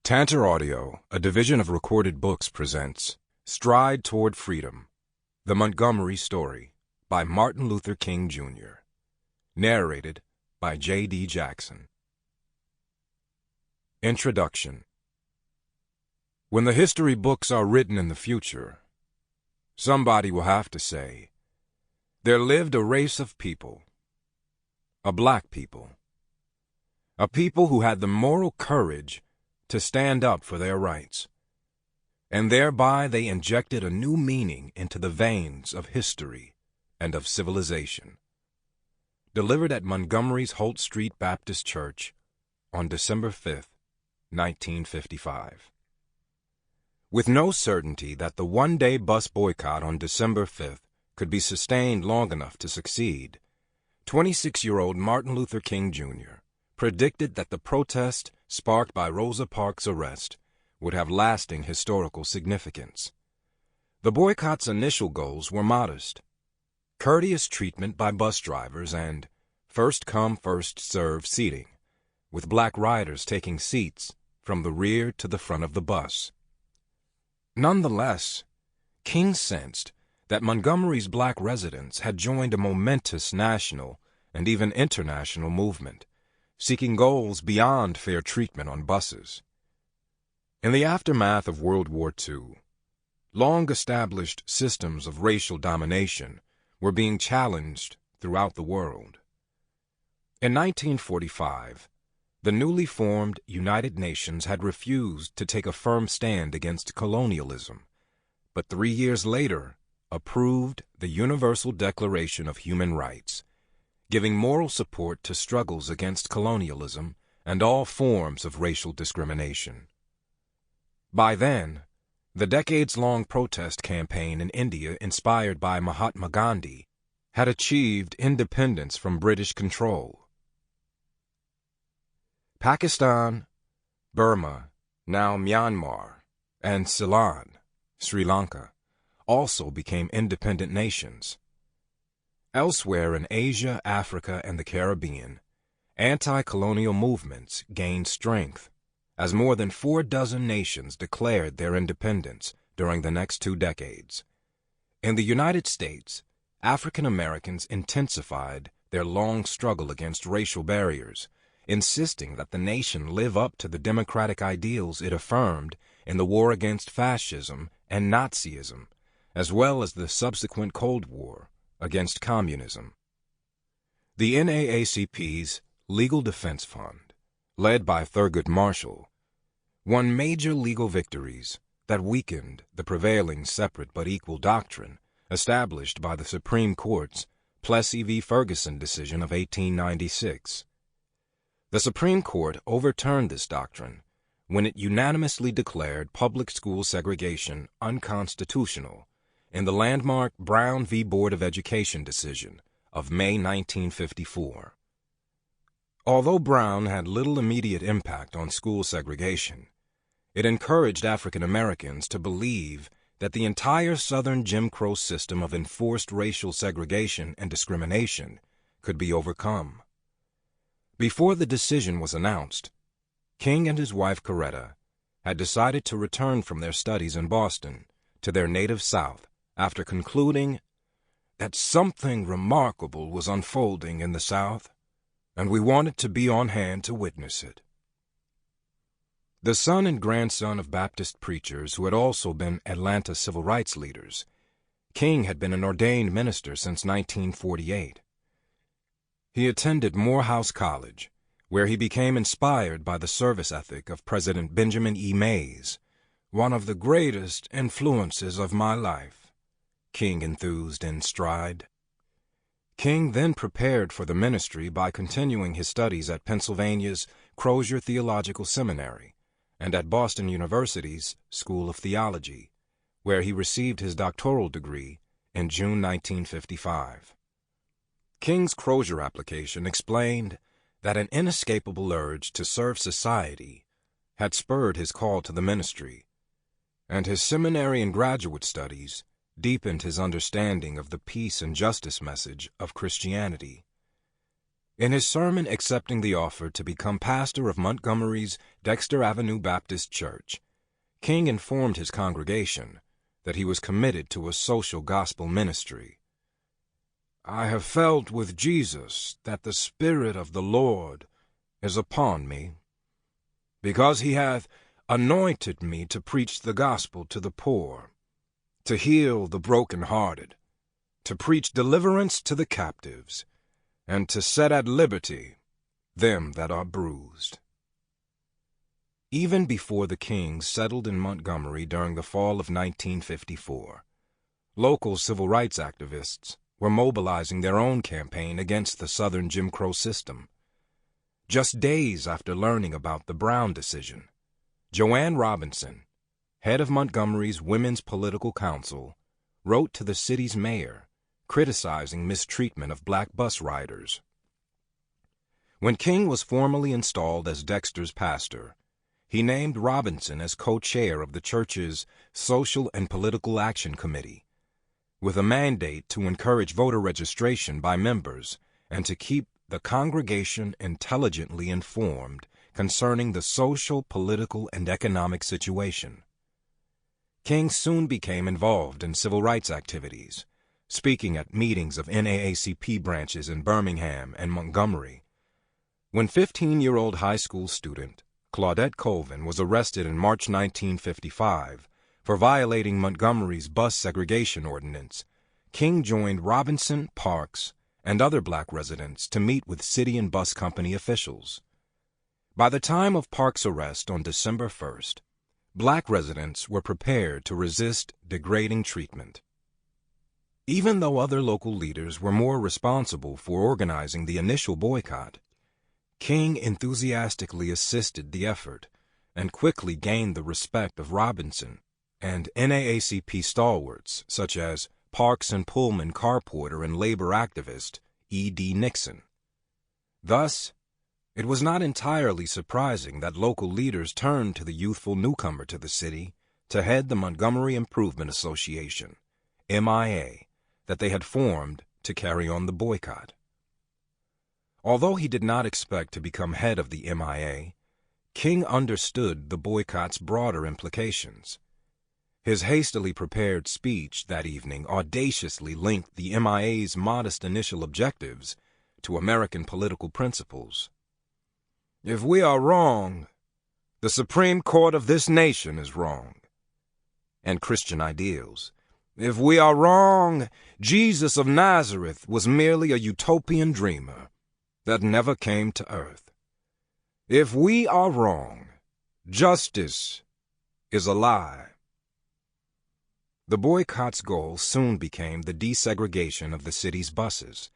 Tantor Audio, a division of Recorded Books, presents Stride Toward Freedom, The Montgomery Story by Martin Luther King, Jr. Narrated by J.D. Jackson. Introduction. When the history books are written in the future, somebody will have to say, there lived a race of people, a black people, a people who had the moral courage to stand up for their rights, and thereby they injected a new meaning into the veins of history and of civilization. Delivered at Montgomery's Holt Street Baptist Church on December 5th, 1955. With no certainty that the one-day bus boycott on December 5th could be sustained long enough to succeed, 26-year-old Martin Luther King, Jr. predicted that the protest sparked by Rosa Parks' arrest would have lasting historical significance. The boycott's initial goals were modest: courteous treatment by bus drivers and first-come, first-served seating, with black riders taking seats from the rear to the front of the bus. Nonetheless, King sensed that Montgomery's black residents had joined a momentous national and even international movement, seeking goals beyond fair treatment on buses. In the aftermath of World War II, long-established systems of racial domination were being challenged throughout the world. In 1945, the newly formed United Nations had refused to take a firm stand against colonialism, but 3 years later approved the Universal Declaration of Human Rights, giving moral support to struggles against colonialism and all forms of racial discrimination. By then, the decades-long protest campaign in India, inspired by Mahatma Gandhi, had achieved independence from British control. Pakistan, Burma, now Myanmar, and Ceylon, Sri Lanka, also became independent nations. Elsewhere in Asia, Africa, and the Caribbean, anti-colonial movements gained strength as more than 46 nations declared their independence during the next 2 decades. In the United States, African Americans intensified their long struggle against racial barriers, insisting that the nation live up to the democratic ideals it affirmed in the war against fascism and Nazism, as well as the subsequent Cold War against communism. The NAACP's Legal Defense Fund, led by Thurgood Marshall, won major legal victories that weakened the prevailing separate but equal doctrine established by the Supreme Court's Plessy v. Ferguson decision of 1896. The Supreme Court overturned this doctrine when it unanimously declared public school segregation unconstitutional in the landmark Brown v. Board of Education decision of May 1954. Although Brown had little immediate impact on school segregation, it encouraged African Americans to believe that the entire Southern Jim Crow system of enforced racial segregation and discrimination could be overcome. Before the decision was announced, King and his wife Coretta had decided to return from their studies in Boston to their native South after concluding that something remarkable was unfolding in the South, and we wanted to be on hand to witness it. The son and grandson of Baptist preachers who had also been Atlanta civil rights leaders, King had been an ordained minister since 1948. He attended Morehouse College, where he became inspired by the service ethic of President Benjamin E. Mays, one of the greatest influences of my life, King enthused in Stride. King then prepared for the ministry by continuing his studies at Pennsylvania's Crozier Theological Seminary and at Boston University's School of Theology, where he received his doctoral degree in June 1955. King's Crozier application explained that an inescapable urge to serve society had spurred his call to the ministry, and his seminary and graduate studies deepened his understanding of the peace and justice message of Christianity. In his sermon accepting the offer to become pastor of Montgomery's Dexter Avenue Baptist Church, King informed his congregation that he was committed to a social gospel ministry. "I have felt with Jesus that the Spirit of the Lord is upon me, because he hath anointed me to preach the gospel to the poor, to heal the brokenhearted, to preach deliverance to the captives, and to set at liberty them that are bruised." Even before the Kings settled in Montgomery during the fall of 1954, local civil rights activists were mobilizing their own campaign against the Southern Jim Crow system. Just days after learning about the Brown decision, Joanne Robinson, head of Montgomery's Women's Political Council, wrote to the city's mayor criticizing mistreatment of black bus riders. When King was formally installed as Dexter's pastor, he named Robinson as co-chair of the church's Social and Political Action Committee, with a mandate to encourage voter registration by members and to keep the congregation intelligently informed concerning the social, political, and economic situation. King soon became involved in civil rights activities, speaking at meetings of NAACP branches in Birmingham and Montgomery. When 15-year-old high school student Claudette Colvin was arrested in March 1955 for violating Montgomery's bus segregation ordinance, King joined Robinson, Parks, and other black residents to meet with city and bus company officials. By the time of Parks' arrest on December 1st, black residents were prepared to resist degrading treatment. Even though other local leaders were more responsible for organizing the initial boycott, King enthusiastically assisted the effort and quickly gained the respect of Robinson and NAACP stalwarts such as Parks and Pullman carporter and labor activist E.D. Nixon. Thus, it was not entirely surprising that local leaders turned to the youthful newcomer to the city to head the Montgomery Improvement Association, MIA, that they had formed to carry on the boycott. Although he did not expect to become head of the MIA, King understood the boycott's broader implications. His hastily prepared speech that evening audaciously linked the MIA's modest initial objectives to American political principles. "If we are wrong, the Supreme Court of this nation is wrong," and Christian ideals. "If we are wrong, Jesus of Nazareth was merely a utopian dreamer that never came to earth. If we are wrong, justice is a lie." The boycott's goal soon became the desegregation of the city's buses,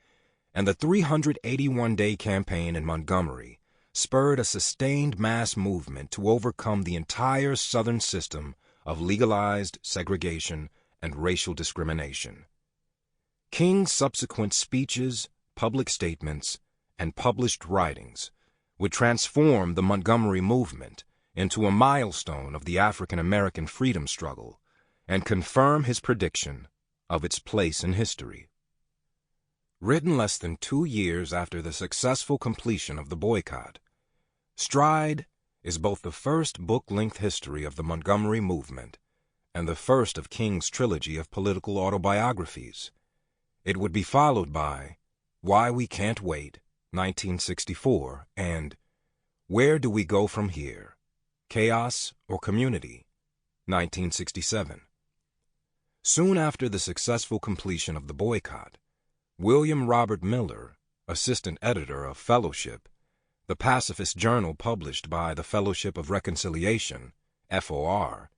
and the 381-day campaign in Montgomery spurred a sustained mass movement to overcome the entire Southern system of legalized segregation and racial discrimination. King's subsequent speeches, public statements, and published writings would transform the Montgomery movement into a milestone of the African American freedom struggle and confirm his prediction of its place in history. Written less than 2 years after the successful completion of the boycott, Stride is both the first book-length history of the Montgomery movement and the first of King's trilogy of political autobiographies. It would be followed by Why We Can't Wait, 1964, and Where Do We Go From Here? Chaos or Community, 1967. Soon after the successful completion of the boycott, William Robert Miller, assistant editor of Fellowship, the pacifist journal published by the Fellowship of Reconciliation, FOR,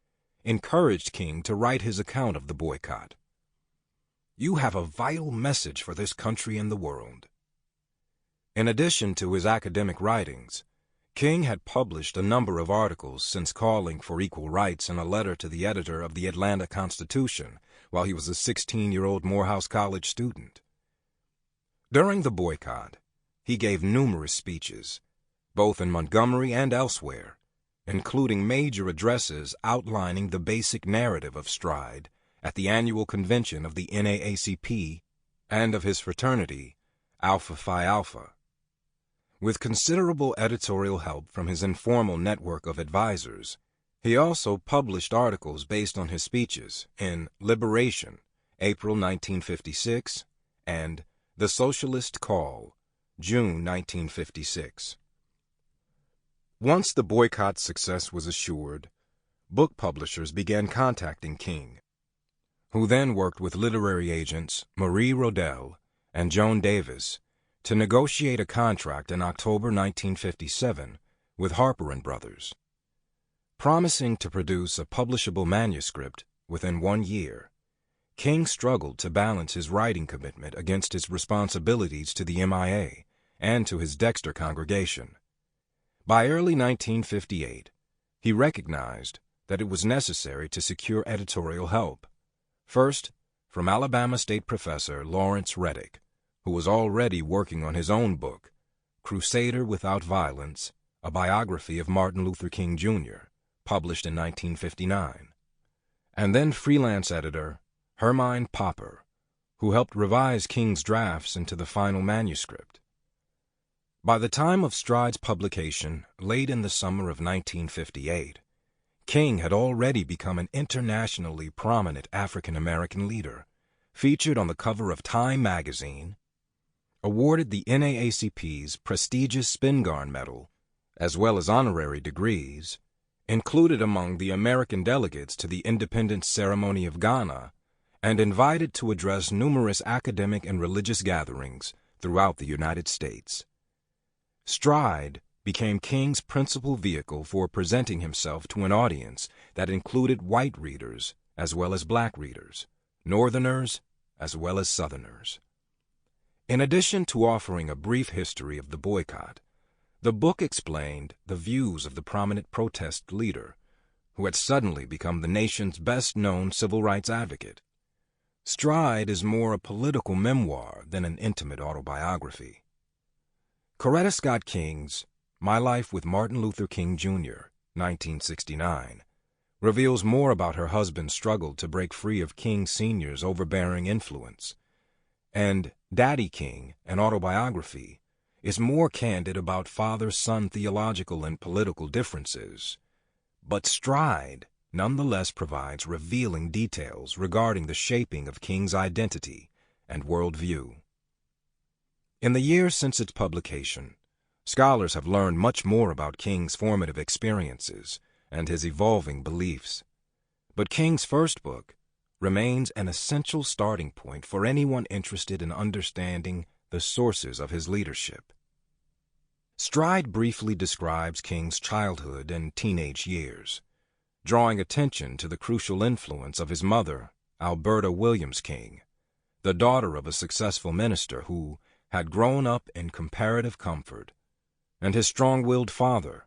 encouraged King to write his account of the boycott. "You have a vital message for this country and the world." In addition to his academic writings, King had published a number of articles since calling for equal rights in a letter to the editor of the Atlanta Constitution while he was a 16-year-old Morehouse College student. During the boycott, he gave numerous speeches, both in Montgomery and elsewhere, including major addresses outlining the basic narrative of Stride at the annual convention of the NAACP and of his fraternity, Alpha Phi Alpha. With considerable editorial help from his informal network of advisors, he also published articles based on his speeches in Liberation, April 1956, and The Socialist Call, June 1956. Once the boycott's success was assured, book publishers began contacting King, who then worked with literary agents Marie Rodell and Joan Davis to negotiate a contract in October 1957 with Harper & Brothers. Promising to produce a publishable manuscript within 1 year, King struggled to balance his writing commitment against his responsibilities to the MIA and to his Dexter congregation. By early 1958, he recognized that it was necessary to secure editorial help, first from Alabama State professor Lawrence Reddick, who was already working on his own book, Crusader Without Violence, a biography of Martin Luther King, Jr., published in 1959, and then freelance editor Hermine Popper, who helped revise King's drafts into the final manuscript. By the time of Stride's publication, late in the summer of 1958, King had already become an internationally prominent African-American leader, featured on the cover of Time magazine, awarded the NAACP's prestigious Spingarn Medal, as well as honorary degrees, included among the American delegates to the Independence Ceremony of Ghana, and invited to address numerous academic and religious gatherings throughout the United States. Stride became King's principal vehicle for presenting himself to an audience that included white readers as well as black readers, Northerners as well as Southerners. In addition to offering a brief history of the boycott, the book explained the views of the prominent protest leader, who had suddenly become the nation's best-known civil rights advocate. Stride is more a political memoir than an intimate autobiography. Coretta Scott King's My Life with Martin Luther King, Jr., 1969, reveals more about her husband's struggle to break free of King Sr.'s overbearing influence, and Daddy King, an autobiography, is more candid about father-son theological and political differences. But Stride nonetheless provides revealing details regarding the shaping of King's identity and worldview. In the years since its publication, scholars have learned much more about King's formative experiences and his evolving beliefs. But King's first book remains an essential starting point for anyone interested in understanding the sources of his leadership. Stride briefly describes King's childhood and teenage years, drawing attention to the crucial influence of his mother, Alberta Williams King, the daughter of a successful minister who had grown up in comparative comfort, and his strong-willed father,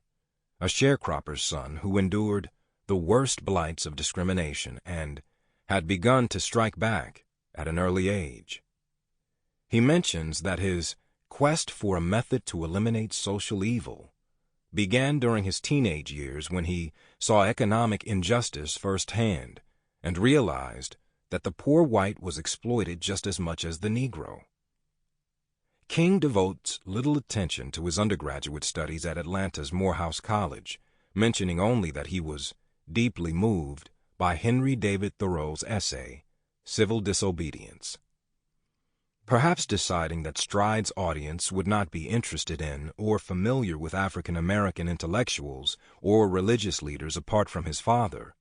a sharecropper's son who endured the worst blights of discrimination and had begun to strike back at an early age. He mentions that his quest for a method to eliminate social evil began during his teenage years when he saw economic injustice firsthand and realized that the poor white was exploited just as much as the Negro. King devotes little attention to his undergraduate studies at Atlanta's Morehouse College, mentioning only that he was deeply moved by Henry David Thoreau's essay, Civil Disobedience. Perhaps deciding that Stride's audience would not be interested in or familiar with African American intellectuals or religious leaders apart from his father,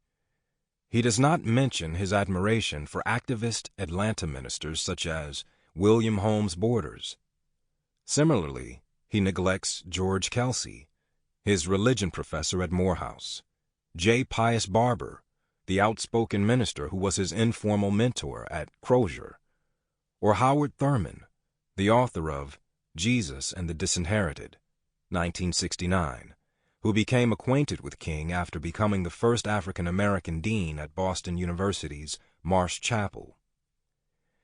he does not mention his admiration for activist Atlanta ministers such as William Holmes Borders. Similarly, he neglects George Kelsey, his religion professor at Morehouse, J. Pius Barber, the outspoken minister who was his informal mentor at Crozier, or Howard Thurman, the author of Jesus and the Disinherited, 1969, who became acquainted with King after becoming the first African-American dean at Boston University's Marsh Chapel.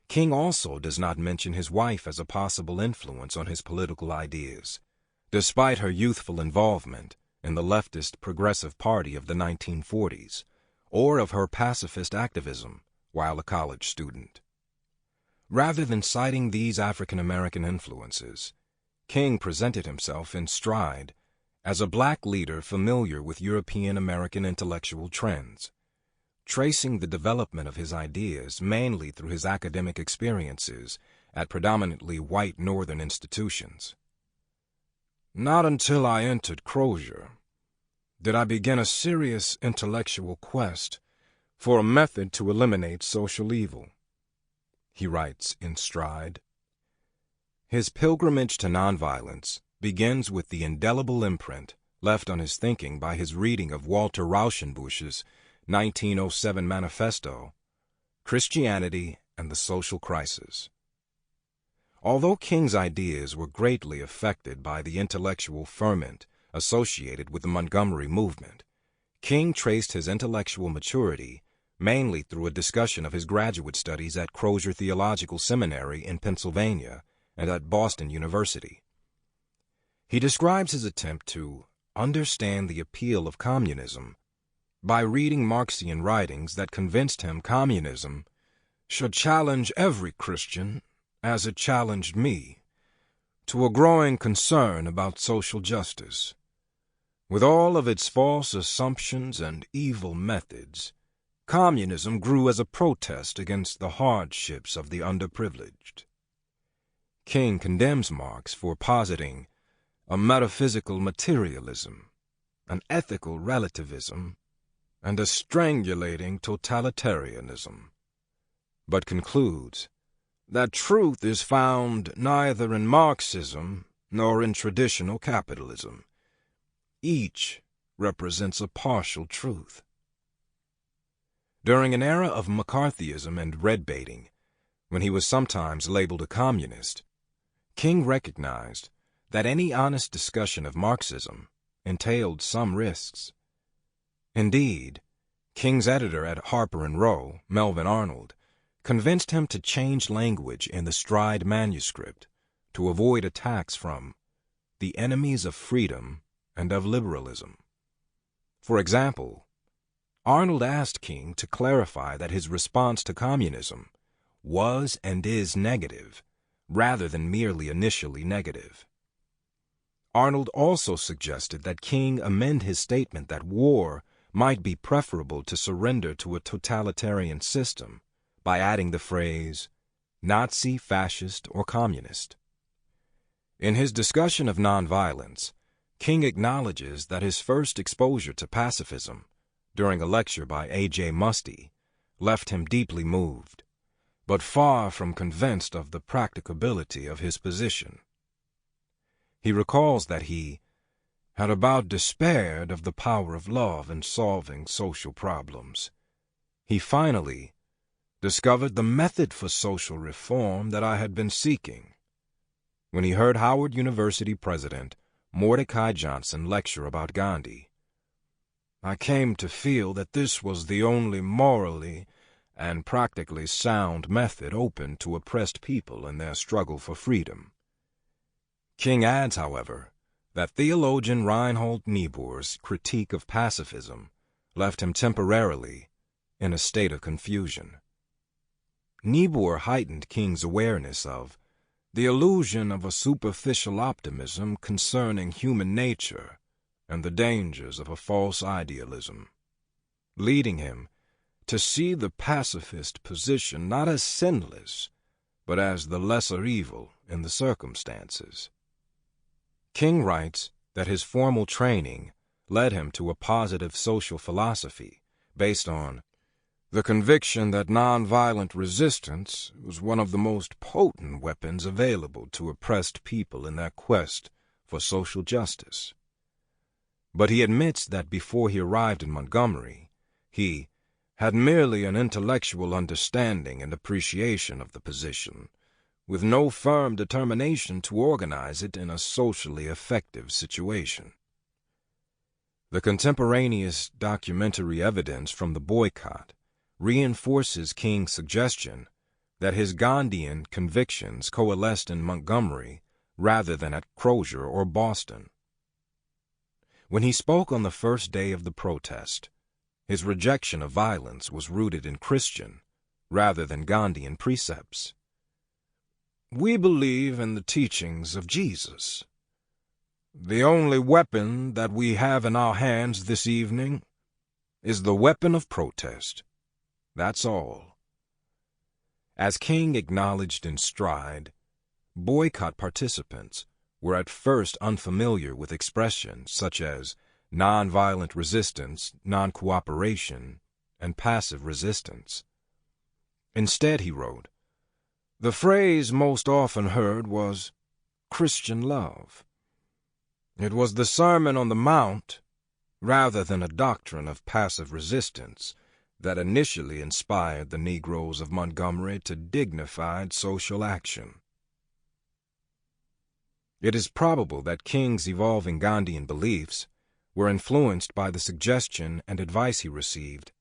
King also does not mention his wife as a possible influence on his political ideas, despite her youthful involvement in the leftist Progressive Party of the 1940s, or of her pacifist activism while a college student. Rather than citing these African-American influences, King presented himself in stride as a black leader familiar with European-American intellectual trends, tracing the development of his ideas mainly through his academic experiences at predominantly white northern institutions. Not until I entered Crozier did I begin a serious intellectual quest for a method to eliminate social evil, he writes in Stride. His pilgrimage to nonviolence begins with the indelible imprint left on his thinking by his reading of Walter Rauschenbusch's 1907 manifesto, Christianity and the Social Crisis. Although King's ideas were greatly affected by the intellectual ferment associated with the Montgomery movement, King traced his intellectual maturity mainly through a discussion of his graduate studies at Crozier Theological Seminary in Pennsylvania and at Boston University. He describes his attempt to understand the appeal of communism by reading Marxian writings that convinced him communism should challenge every Christian, as it challenged me, to a growing concern about social justice. With all of its false assumptions and evil methods, communism grew as a protest against the hardships of the underprivileged. King condemns Marx for positing a metaphysical materialism, an ethical relativism, and a strangulating totalitarianism, but concludes that truth is found neither in Marxism nor in traditional capitalism. Each represents a partial truth. During an era of McCarthyism and red-baiting, when he was sometimes labeled a communist, King recognized that any honest discussion of Marxism entailed some risks. Indeed, King's editor at Harper & Row, Melvin Arnold, convinced him to change language in the Stride manuscript to avoid attacks from the enemies of freedom and of liberalism. For example, Arnold asked King to clarify that his response to communism was and is negative, rather than merely initially negative. Arnold also suggested that King amend his statement that war might be preferable to surrender to a totalitarian system by adding the phrase Nazi, fascist, or communist. In his discussion of nonviolence, King acknowledges that his first exposure to pacifism during a lecture by A.J. Muste left him deeply moved, but far from convinced of the practicability of his position. He recalls that he had about despaired of the power of love in solving social problems. He finally discovered the method for social reform that I had been seeking when he heard Howard University president Mordecai Johnson lecture about Gandhi. I came to feel that this was the only morally and practically sound method open to oppressed people in their struggle for freedom. King adds, however, that theologian Reinhold Niebuhr's critique of pacifism left him temporarily in a state of confusion. Niebuhr heightened King's awareness of the illusion of a superficial optimism concerning human nature and the dangers of a false idealism, leading him to see the pacifist position not as sinless, but as the lesser evil in the circumstances. King writes that his formal training led him to a positive social philosophy based on the conviction that nonviolent resistance was one of the most potent weapons available to oppressed people in their quest for social justice. But he admits that before he arrived in Montgomery, he had merely an intellectual understanding and appreciation of the position, with no firm determination to organize it in a socially effective situation. The contemporaneous documentary evidence from the boycott reinforces King's suggestion that his Gandhian convictions coalesced in Montgomery rather than at Crozier or Boston. When he spoke on the first day of the protest, his rejection of violence was rooted in Christian rather than Gandhian precepts. We believe in the teachings of Jesus. The only weapon that we have in our hands this evening is the weapon of protest. That's all. As King acknowledged in Stride, boycott participants were at first unfamiliar with expressions such as nonviolent resistance, non-cooperation, and passive resistance. Instead, he wrote, the phrase most often heard was Christian love. It was the Sermon on the Mount, rather than a doctrine of passive resistance, that initially inspired the Negroes of Montgomery to dignified social action. It is probable that King's evolving Gandhian beliefs were influenced by the suggestion and advice he received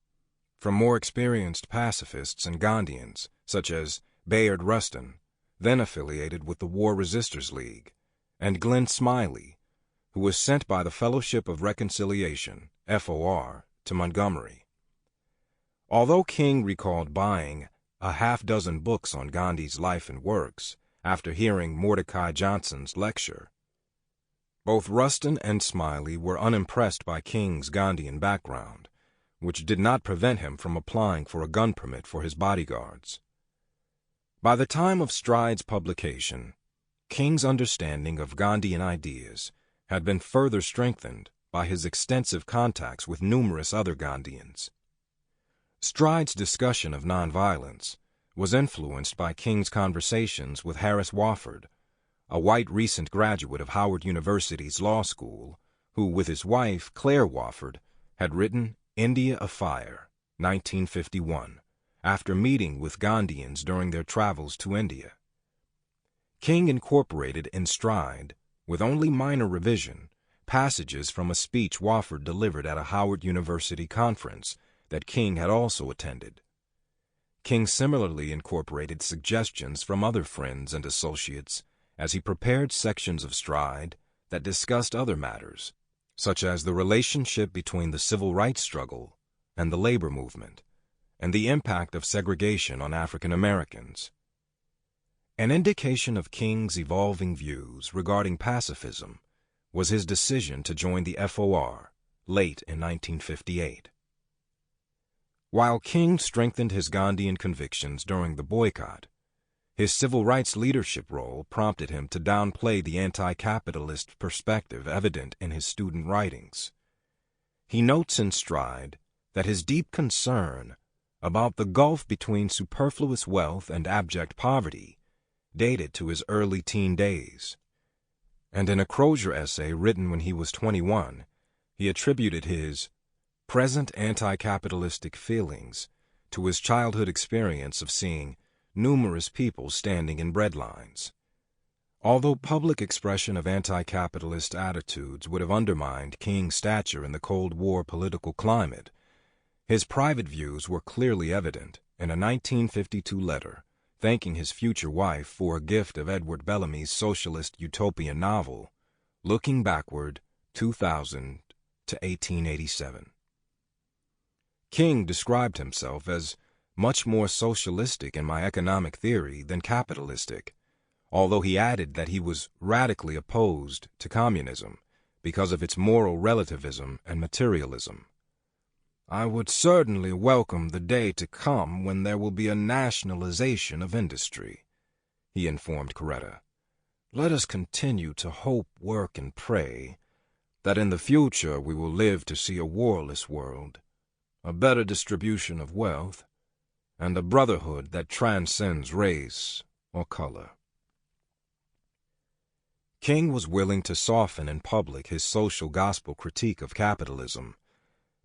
from more experienced pacifists and Gandhians, such as Bayard Rustin, then affiliated with the War Resisters League, and Glenn Smiley, who was sent by the Fellowship of Reconciliation, FOR, to Montgomery. Although King recalled buying a half-dozen books on Gandhi's life and works after hearing Mordecai Johnson's lecture, both Rustin and Smiley were unimpressed by King's Gandhian background, which did not prevent him from applying for a gun permit for his bodyguards. By the time of Stride's publication, King's understanding of Gandhian ideas had been further strengthened by his extensive contacts with numerous other Gandhians. Stride's discussion of nonviolence was influenced by King's conversations with Harris Wofford, a white recent graduate of Howard University's law school, who, with his wife, Claire Wofford, had written India Afire, 1951, after meeting with Gandhians during their travels to India. King incorporated in Stride, with only minor revision, passages from a speech Wofford delivered at a Howard University conference that King had also attended. King similarly incorporated suggestions from other friends and associates as he prepared sections of Stride that discussed other matters, such as the relationship between the civil rights struggle and the labor movement, and the impact of segregation on African Americans. An indication of King's evolving views regarding pacifism was his decision to join the FOR late in 1958. While King strengthened his Gandhian convictions during the boycott, his civil rights leadership role prompted him to downplay the anti-capitalist perspective evident in his student writings. He notes in Stride that his deep concern about the gulf between superfluous wealth and abject poverty dated to his early teen days. And in a Crozier essay written when he was 21, he attributed his present anti-capitalistic feelings to his childhood experience of seeing numerous people standing in bread lines. Although public expression of anti-capitalist attitudes would have undermined King's stature in the Cold War political climate, his private views were clearly evident in a 1952 letter thanking his future wife for a gift of Edward Bellamy's socialist utopian novel, Looking Backward, 2000 to 1887. King described himself as much more socialistic in my economic theory than capitalistic, although he added that he was radically opposed to communism because of its moral relativism and materialism. I would certainly welcome the day to come when there will be a nationalization of industry, he informed Coretta. Let us continue to hope, work, and pray that in the future we will live to see a warless world, a better distribution of wealth, and a brotherhood that transcends race or color. King was willing to soften in public his social gospel critique of capitalism,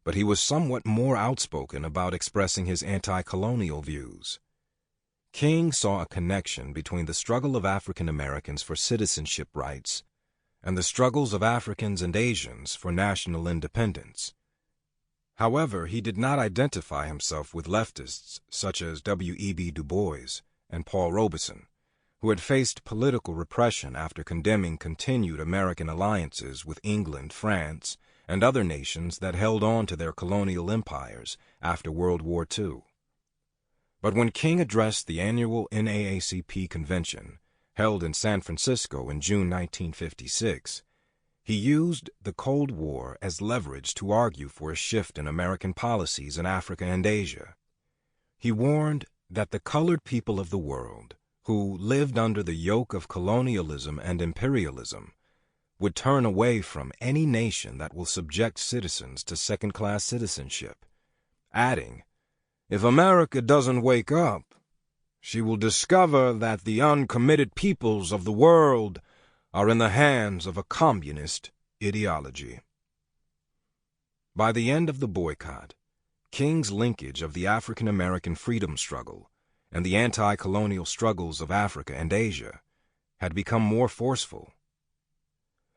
but he was somewhat more outspoken about expressing his anti-colonial views. King saw a connection between the struggle of African Americans for citizenship rights and the struggles of Africans and Asians for national independence. However, he did not identify himself with leftists such as W.E.B. Du Bois and Paul Robeson, who had faced political repression after condemning continued American alliances with England, France, and other nations that held on to their colonial empires after World War II. But when King addressed the annual NAACP convention held in San Francisco in June 1956, he used the Cold War as leverage to argue for a shift in American policies in Africa and Asia. He warned that the colored people of the world, who lived under the yoke of colonialism and imperialism, would turn away from any nation that will subject citizens to second-class citizenship, adding, "If America doesn't wake up, she will discover that the uncommitted peoples of the world are in the hands of a communist ideology." By the end of the boycott, King's linkage of the African American freedom struggle and the anti-colonial struggles of Africa and Asia had become more forceful.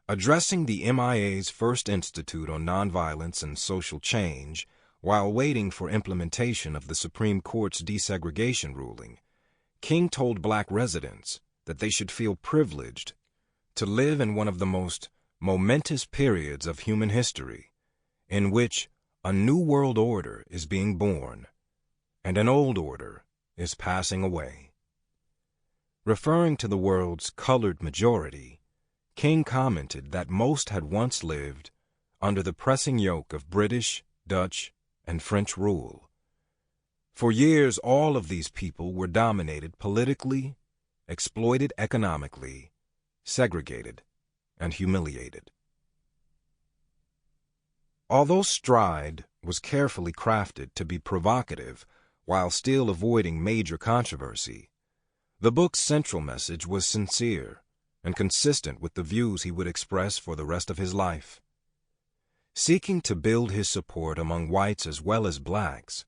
Addressing the MIA's first Institute on Nonviolence and Social Change while waiting for implementation of the Supreme Court's desegregation ruling, King told black residents that they should feel privileged to live in one of the most momentous periods of human history, in which a new world order is being born and an old order is passing away. Referring to the world's colored majority, King commented that most had once lived under the pressing yoke of British, Dutch, and French rule. For years, all of these people were dominated politically, exploited economically, segregated, and humiliated. Although Stride was carefully crafted to be provocative while still avoiding major controversy, the book's central message was sincere and consistent with the views he would express for the rest of his life. Seeking to build his support among whites as well as blacks,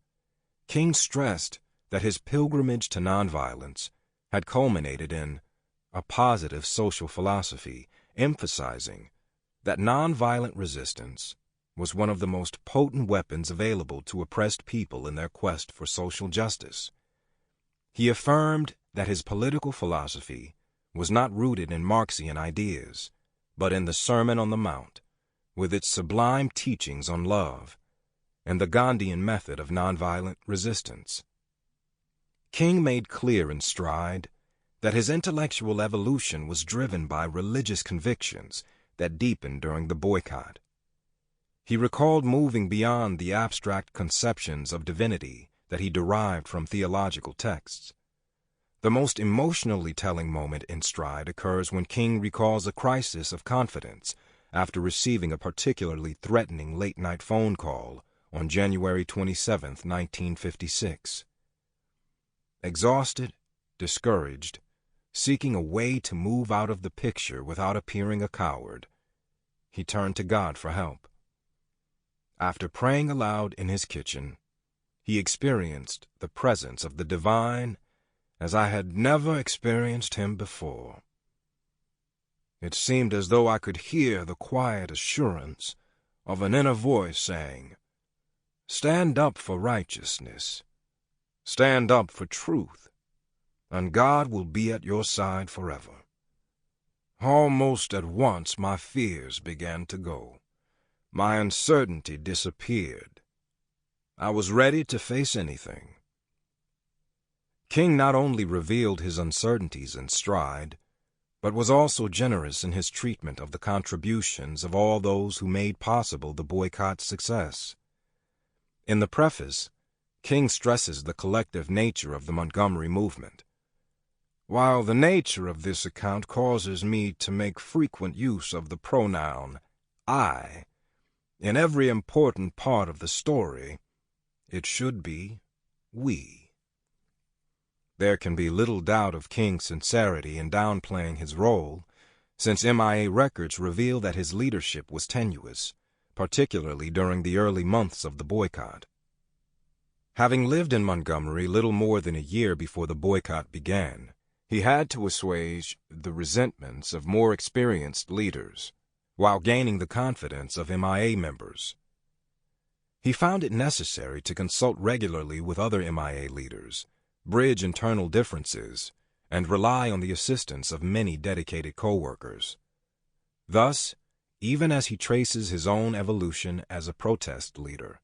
King stressed that his pilgrimage to nonviolence had culminated in a positive social philosophy, emphasizing that nonviolent resistance was one of the most potent weapons available to oppressed people in their quest for social justice. He affirmed that his political philosophy was not rooted in Marxian ideas, but in the Sermon on the Mount, with its sublime teachings on love, and the Gandhian method of nonviolent resistance. King made clear in Stride that his intellectual evolution was driven by religious convictions that deepened during the boycott. He recalled moving beyond the abstract conceptions of divinity that he derived from theological texts. The most emotionally telling moment in Stride occurs when King recalls a crisis of confidence after receiving a particularly threatening late-night phone call on January 27, 1956. Exhausted, discouraged, seeking a way to move out of the picture without appearing a coward, he turned to God for help. After praying aloud in his kitchen, he experienced the presence of the divine as I had never experienced him before. It seemed as though I could hear the quiet assurance of an inner voice saying, "Stand up for righteousness, stand up for truth, and God will be at your side forever." Almost at once my fears began to go. My uncertainty disappeared. I was ready to face anything. King not only revealed his uncertainties in Stride, but was also generous in his treatment of the contributions of all those who made possible the boycott's success. In the preface, King stresses the collective nature of the Montgomery movement. While the nature of this account causes me to make frequent use of the pronoun I, in every important part of the story, it should be we. There can be little doubt of King's sincerity in downplaying his role, since MIA records reveal that his leadership was tenuous, particularly during the early months of the boycott. Having lived in Montgomery little more than a year before the boycott began, he had to assuage the resentments of more experienced leaders, while gaining the confidence of MIA members. He found it necessary to consult regularly with other MIA leaders, bridge internal differences, and rely on the assistance of many dedicated co-workers. Thus, even as he traces his own evolution as a protest leader,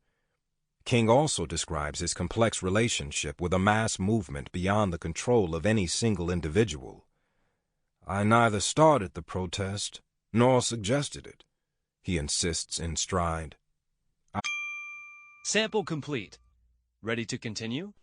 King also describes his complex relationship with a mass movement beyond the control of any single individual. I neither started the protest nor suggested it, he insists in stride. Sample complete. Ready to continue?